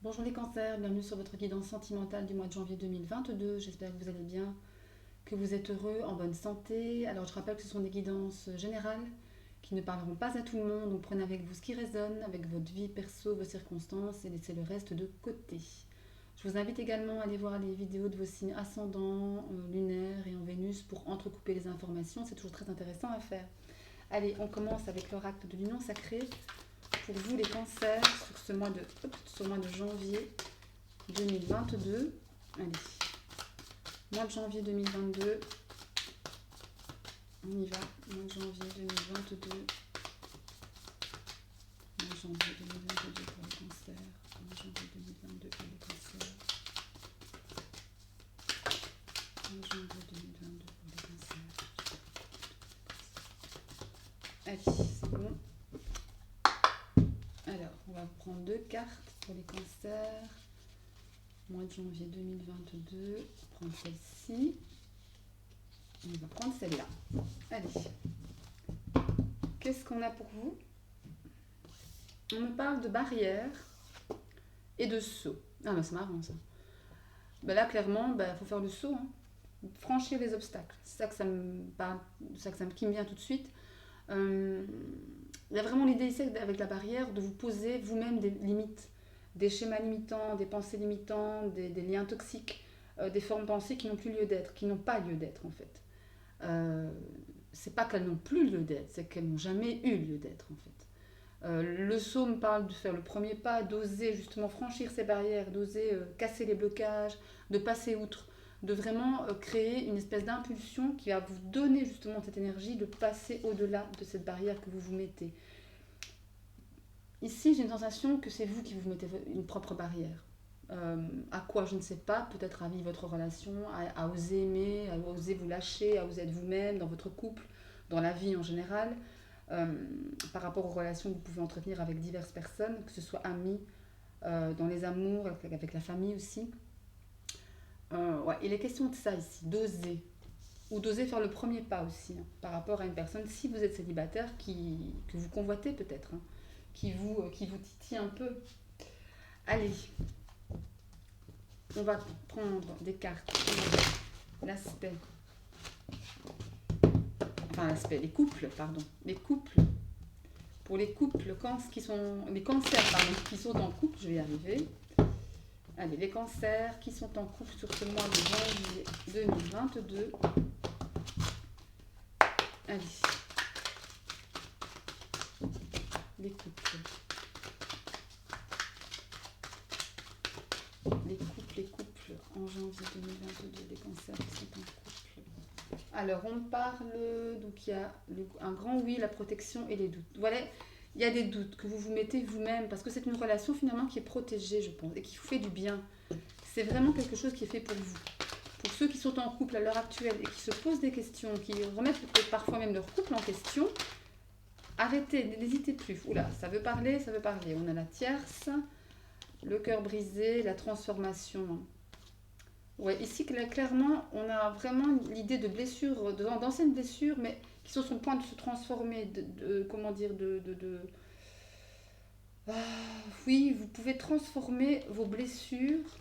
Bonjour les cancers, bienvenue sur votre guidance sentimentale du mois de janvier 2022. J'espère que vous allez bien, que vous êtes heureux, en bonne santé. Alors je rappelle que ce sont des guidances générales qui ne parleront pas à tout le monde, donc prenez avec vous ce qui résonne, avec votre vie perso, vos circonstances et laissez le reste de côté. Je vous invite également à aller voir les vidéos de vos signes ascendants, lunaires et en Vénus pour entrecouper les informations, c'est toujours très intéressant à faire. Allez, on commence avec l'oracle de l'union sacrée pour vous les cancers sur le mois de janvier 2022. Allez, mois de janvier 2022, on y va. Mois de janvier 2022, mois de janvier 2022 pour les cancers. Mois de janvier 2022 pour les cancers. Mois de janvier 2022 pour les cancers. Allez, c'est bon. Alors, on va prendre deux cartes pour les cancers. Mois de janvier 2022, on va prendre celle-ci. On va prendre celle-là. Allez. Qu'est-ce qu'on a pour vous? On me parle de barrières et de saut. Ah bah c'est marrant ça. Bah là clairement, faut faire le saut, hein. Franchir les obstacles. C'est ça que ça me parle, c'est ça qui me vient tout de suite. Il y a vraiment l'idée ici avec la barrière de vous poser vous-même des limites, des schémas limitants, des pensées limitantes, des liens toxiques, des formes pensées qui n'ont plus lieu d'être, qui n'ont pas lieu d'être en fait. Euh, c'est pas qu'elles n'ont plus lieu d'être, c'est qu'elles n'ont jamais eu lieu d'être en fait. Le saut me parle de faire le premier pas, d'oser justement franchir ces barrières, d'oser casser les blocages, de passer outre, de vraiment créer une espèce d'impulsion qui va vous donner justement cette énergie de passer au-delà de cette barrière que vous vous mettez. Ici, j'ai une sensation que c'est vous qui vous mettez une propre barrière. À quoi je ne sais pas, peut-être à vivre votre relation, à oser aimer, à oser vous lâcher, à oser être vous-même dans votre couple, dans la vie en général, euh, par rapport aux relations que vous pouvez entretenir avec diverses personnes, que ce soit amis, dans les amours, avec la famille aussi. Ouais, il est question de ça ici, d'oser, ou d'oser faire le premier pas aussi, hein, par rapport à une personne, si vous êtes célibataire, que vous convoitez peut-être, hein, qui vous titille un peu. Allez, on va prendre des cartes. L'aspect. Enfin, l'aspect, les couples, pardon. Les couples. Pour les couples, les cancers, pardon, qui sont en couple, je vais y arriver. Allez, les cancers qui sont en couple sur ce mois de janvier 2022. Allez, les couples. Les couples en janvier 2022, les cancers qui sont en couple. Alors, on parle, donc il y a un grand oui, la protection et les doutes. Voilà, il y a des doutes que vous vous mettez vous-même, parce que c'est une relation finalement qui est protégée, je pense, et qui vous fait du bien. C'est vraiment quelque chose qui est fait pour vous. Pour ceux qui sont en couple à l'heure actuelle et qui se posent des questions, qui remettent peut-être parfois même leur couple en question, arrêtez, n'hésitez plus. Oula, ça veut parler, ça veut parler. On a la tierce, le cœur brisé, la transformation. Ouais, ici, clairement, on a vraiment l'idée de blessures, d'anciennes blessures, mais qui sont sur le point de se transformer, comment dire, Ah, oui, vous pouvez transformer vos blessures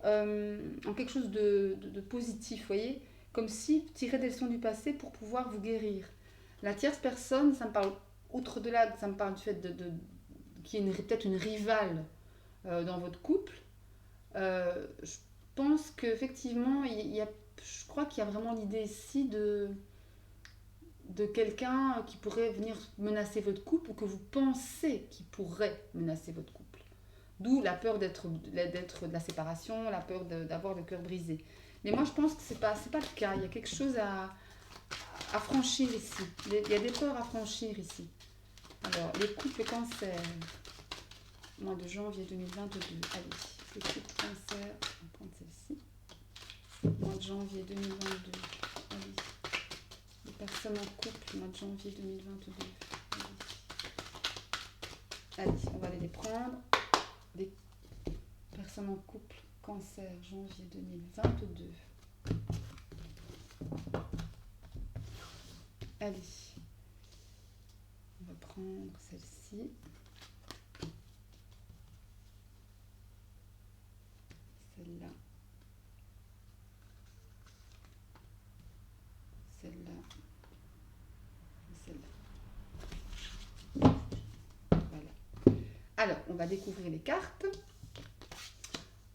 en quelque chose de positif, vous voyez, comme si tirer des leçons du passé pour pouvoir vous guérir. La tierce personne, ça me parle, outre de là, ça me parle du fait qu'il y ait peut-être une rivale dans votre couple. Je pense qu'effectivement, je crois qu'il y a vraiment l'idée ici de quelqu'un qui pourrait venir menacer votre couple ou que vous pensez qui pourrait menacer votre couple. D'où la peur d'être de la séparation, la peur d'avoir le cœur brisé. Mais moi, je pense que c'est pas le cas. Il y a quelque chose à franchir ici. Il y a des peurs à franchir ici. Alors, les couples cancer, mois de janvier 2022. Allez, les couples cancer, on va prendre celle-ci. Mois de janvier 2022. Allez, les personnes en couple, mois de janvier 2022. Allez, on va aller les prendre. Les personnes en couple, cancer, janvier 2022. Allez, on va prendre celle-ci. va découvrir les cartes.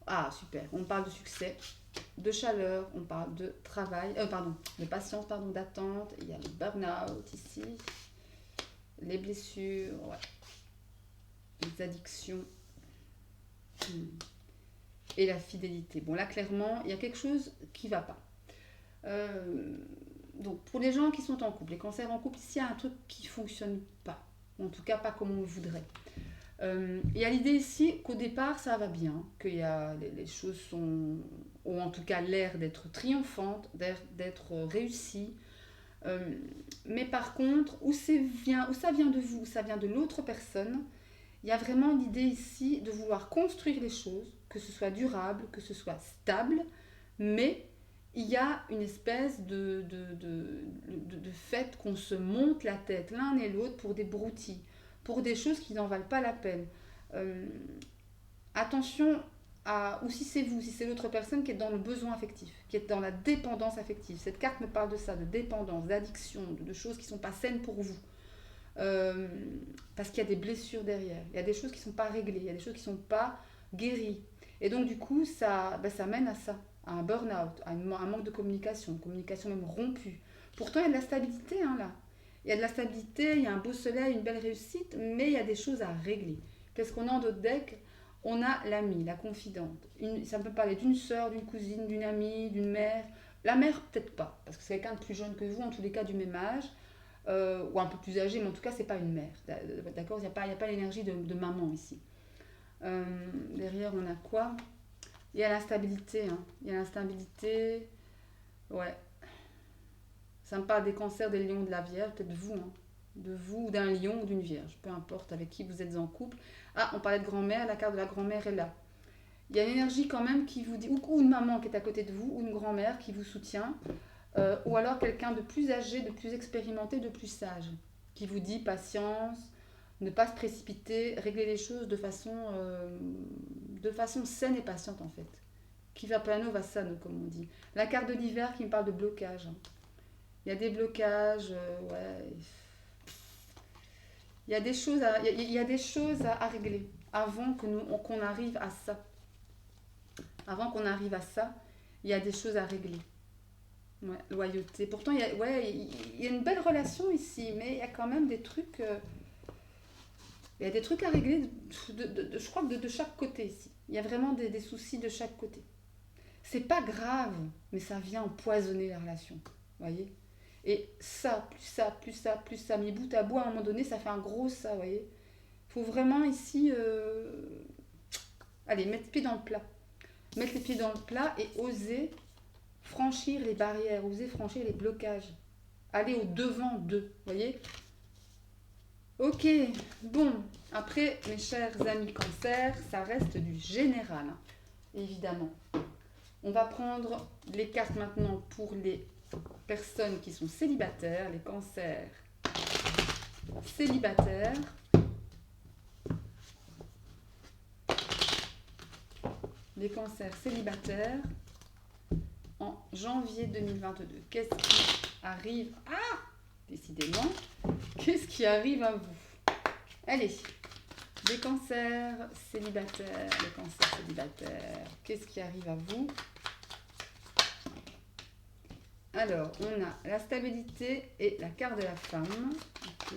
Ah, super. On parle de succès, de chaleur, on parle de travail, de patience, d'attente. Il y a le burn-out ici, les blessures, ouais. Les addictions et la fidélité. Bon, là, clairement, il y a quelque chose qui ne va pas. Donc, pour les gens qui sont en couple, les cancers en couple, ici, il y a un truc qui ne fonctionne pas. En tout cas, pas comme on le voudrait. Il y a l'idée ici qu'au départ, ça va bien, que les choses ont en tout cas l'air d'être triomphantes, d'être réussies. Mais par contre, où ça vient de vous, où ça vient de l'autre personne, il y a vraiment l'idée ici de vouloir construire les choses, que ce soit durable, que ce soit stable, mais il y a une espèce de fait qu'on se monte la tête l'un et l'autre pour des broutilles, pour des choses qui n'en valent pas la peine. Attention ou si c'est vous, si c'est l'autre personne qui est dans le besoin affectif, qui est dans la dépendance affective. Cette carte me parle de ça, de dépendance, d'addiction, de choses qui ne sont pas saines pour vous. Parce qu'il y a des blessures derrière, il y a des choses qui ne sont pas réglées, il y a des choses qui ne sont pas guéries. Et donc du coup, ça mène à ça, à un burn-out, à un manque de communication, une communication même rompue. Pourtant, il y a de la stabilité là. Il y a de la stabilité, il y a un beau soleil, une belle réussite, mais il y a des choses à régler. Qu'est-ce qu'on a en d'autres decks? On a l'amie, la confidente. Ça peut parler d'une sœur, d'une cousine, d'une amie, d'une mère. La mère, peut-être pas, parce que c'est quelqu'un de plus jeune que vous, en tous les cas du même âge, ou un peu plus âgé, mais en tout cas, c'est pas une mère. D'accord? Il n'y a pas l'énergie de maman ici. Derrière, on a quoi? Il y a l'instabilité. Il y a l'instabilité. Ouais. Ça me parle des cancers, des lions, de la Vierge, peut-être vous, de vous, ou d'un lion ou d'une Vierge, peu importe avec qui vous êtes en couple. Ah, on parlait de grand-mère, la carte de la grand-mère est là. Il y a une énergie quand même qui vous dit, ou une maman qui est à côté de vous, ou une grand-mère qui vous soutient, ou alors quelqu'un de plus âgé, de plus expérimenté, de plus sage, qui vous dit patience, ne pas se précipiter, régler les choses de façon saine et patiente en fait. Qui va piano va sano, comme on dit. La carte de l'hiver qui me parle de blocage. Il y a des blocages, ouais. Il y a des choses à régler avant qu'on arrive à ça. Avant qu'on arrive à ça, il y a des choses à régler. Ouais, loyauté. Pourtant, il y a une belle relation ici, mais il y a quand même des trucs... il y a des trucs à régler, je crois que de chaque côté ici. Il y a vraiment des soucis de chaque côté. C'est pas grave, mais ça vient empoisonner la relation. Vous voyez ? Et ça, plus ça, mis bout à bout, à un moment donné, ça fait un gros ça, vous voyez. Il faut vraiment ici, allez, mettre les pieds dans le plat. Mettre les pieds dans le plat et oser franchir les barrières, oser franchir les blocages. Aller au devant d'eux, vous voyez. Ok, bon, après, mes chers amis cancer, ça reste du général, évidemment. On va prendre les cartes maintenant pour les personnes qui sont célibataires, les cancers célibataires. Les cancers célibataires en janvier 2022. Qu'est-ce qui arrive? Ah, décidément, qu'est-ce qui arrive à vous? Allez, les cancers célibataires, qu'est-ce qui arrive à vous? Alors, on a la stabilité et la carte de la femme. Ok.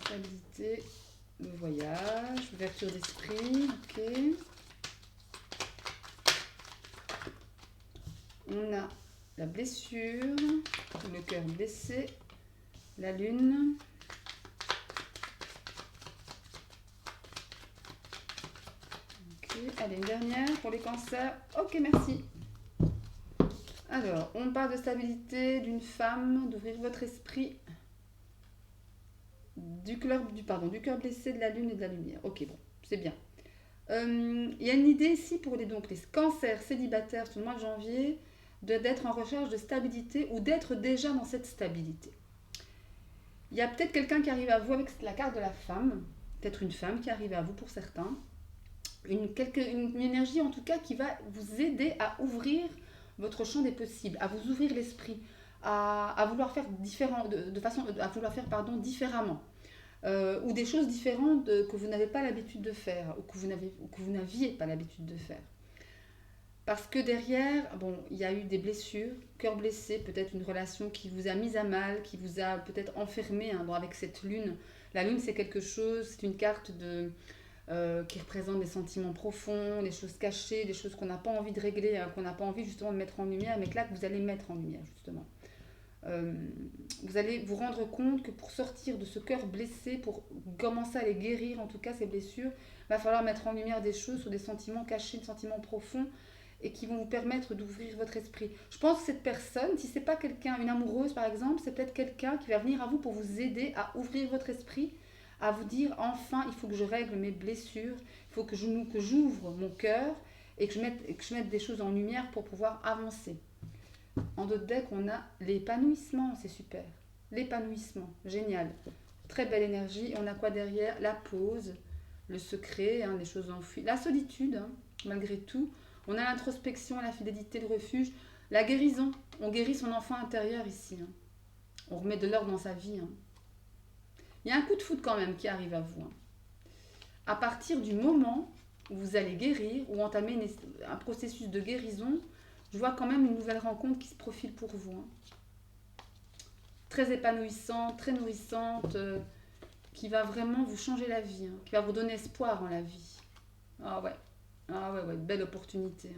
Stabilité, le voyage, ouverture d'esprit. Ok. On a la blessure, le cœur blessé, la lune. Allez, une dernière pour les cancers. Ok, merci. Alors, on parle de stabilité, d'une femme, d'ouvrir votre esprit, du cœur blessé, de la lune et de la lumière. Ok, bon, c'est bien. Il y a une idée ici pour les cancers célibataires sur le mois de janvier, d'être en recherche de stabilité ou d'être déjà dans cette stabilité. Il y a peut-être quelqu'un qui arrive à vous avec la carte de la femme, peut-être une femme qui arrive à vous pour certains. Une énergie en tout cas qui va vous aider à ouvrir votre champ des possibles, à vous ouvrir l'esprit, à vouloir faire à vouloir faire pardon, différemment. Ou des choses différentes que vous n'avez pas l'habitude de faire ou que vous n'aviez pas l'habitude de faire. Parce que derrière, bon, il y a eu des blessures, cœur blessé, peut-être une relation qui vous a mis à mal, qui vous a peut-être enfermé avec cette lune. La lune, c'est quelque chose, c'est une carte qui représente des sentiments profonds, des choses cachées, des choses qu'on n'a pas envie de régler, qu'on n'a pas envie justement de mettre en lumière, mais que là, que vous allez mettre en lumière justement. Euh, vous allez vous rendre compte que pour sortir de ce cœur blessé, pour commencer à les guérir, en tout cas ces blessures, il va falloir mettre en lumière des choses sur des sentiments cachés, des sentiments profonds et qui vont vous permettre d'ouvrir votre esprit. Je pense que cette personne, si c'est pas quelqu'un, une amoureuse par exemple, c'est peut-être quelqu'un qui va venir à vous pour vous aider à ouvrir votre esprit, à vous dire enfin il faut que je règle mes blessures, il faut que j'ouvre mon cœur et que je mette des choses en lumière pour pouvoir avancer. En d'autres decks, on a l'épanouissement, c'est super. L'épanouissement, génial. Très belle énergie. Et on a quoi derrière? La pause, le secret, les choses enfuies. La solitude, malgré tout. On a l'introspection, la fidélité, le refuge. La guérison. On guérit son enfant intérieur ici. On remet de l'ordre dans sa vie. Il y a un coup de foudre quand même qui arrive à vous. À partir du moment où vous allez guérir ou entamer un processus de guérison, je vois quand même une nouvelle rencontre qui se profile pour vous. Très épanouissante, très nourrissante, qui va vraiment vous changer la vie, qui va vous donner espoir en la vie. Ah ouais, belle opportunité.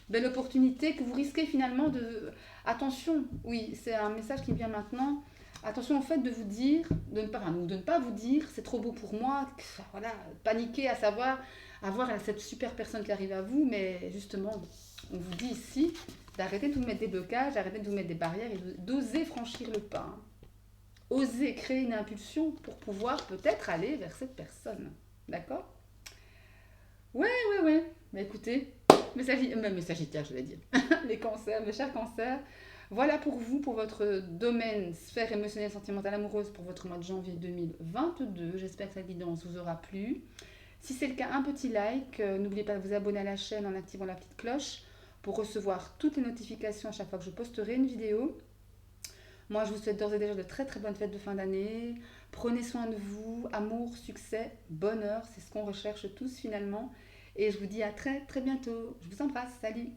Belle opportunité que vous risquez finalement de... Attention, oui, c'est un message qui me vient maintenant. Attention au fait de vous dire, de ne pas vous dire, c'est trop beau pour moi, voilà, paniquer à savoir, avoir cette super personne qui arrive à vous, mais justement, on vous dit ici d'arrêter de vous mettre des blocages, d'arrêter de vous mettre des barrières et d'oser franchir le pas. Oser créer une impulsion pour pouvoir peut-être aller vers cette personne. D'accord? Ouais. Mais écoutez, mes sagittaires, je vais dire. Les cancers, mes chers cancers. Voilà pour vous, pour votre domaine sphère émotionnelle, sentimentale, amoureuse pour votre mois de janvier 2022. J'espère que cette guidance vous aura plu. Si c'est le cas, un petit like. N'oubliez pas de vous abonner à la chaîne en activant la petite cloche pour recevoir toutes les notifications à chaque fois que je posterai une vidéo. Moi, je vous souhaite d'ores et déjà de très très bonnes fêtes de fin d'année. Prenez soin de vous. Amour, succès, bonheur, c'est ce qu'on recherche tous finalement. Et je vous dis à très très bientôt. Je vous embrasse. Salut!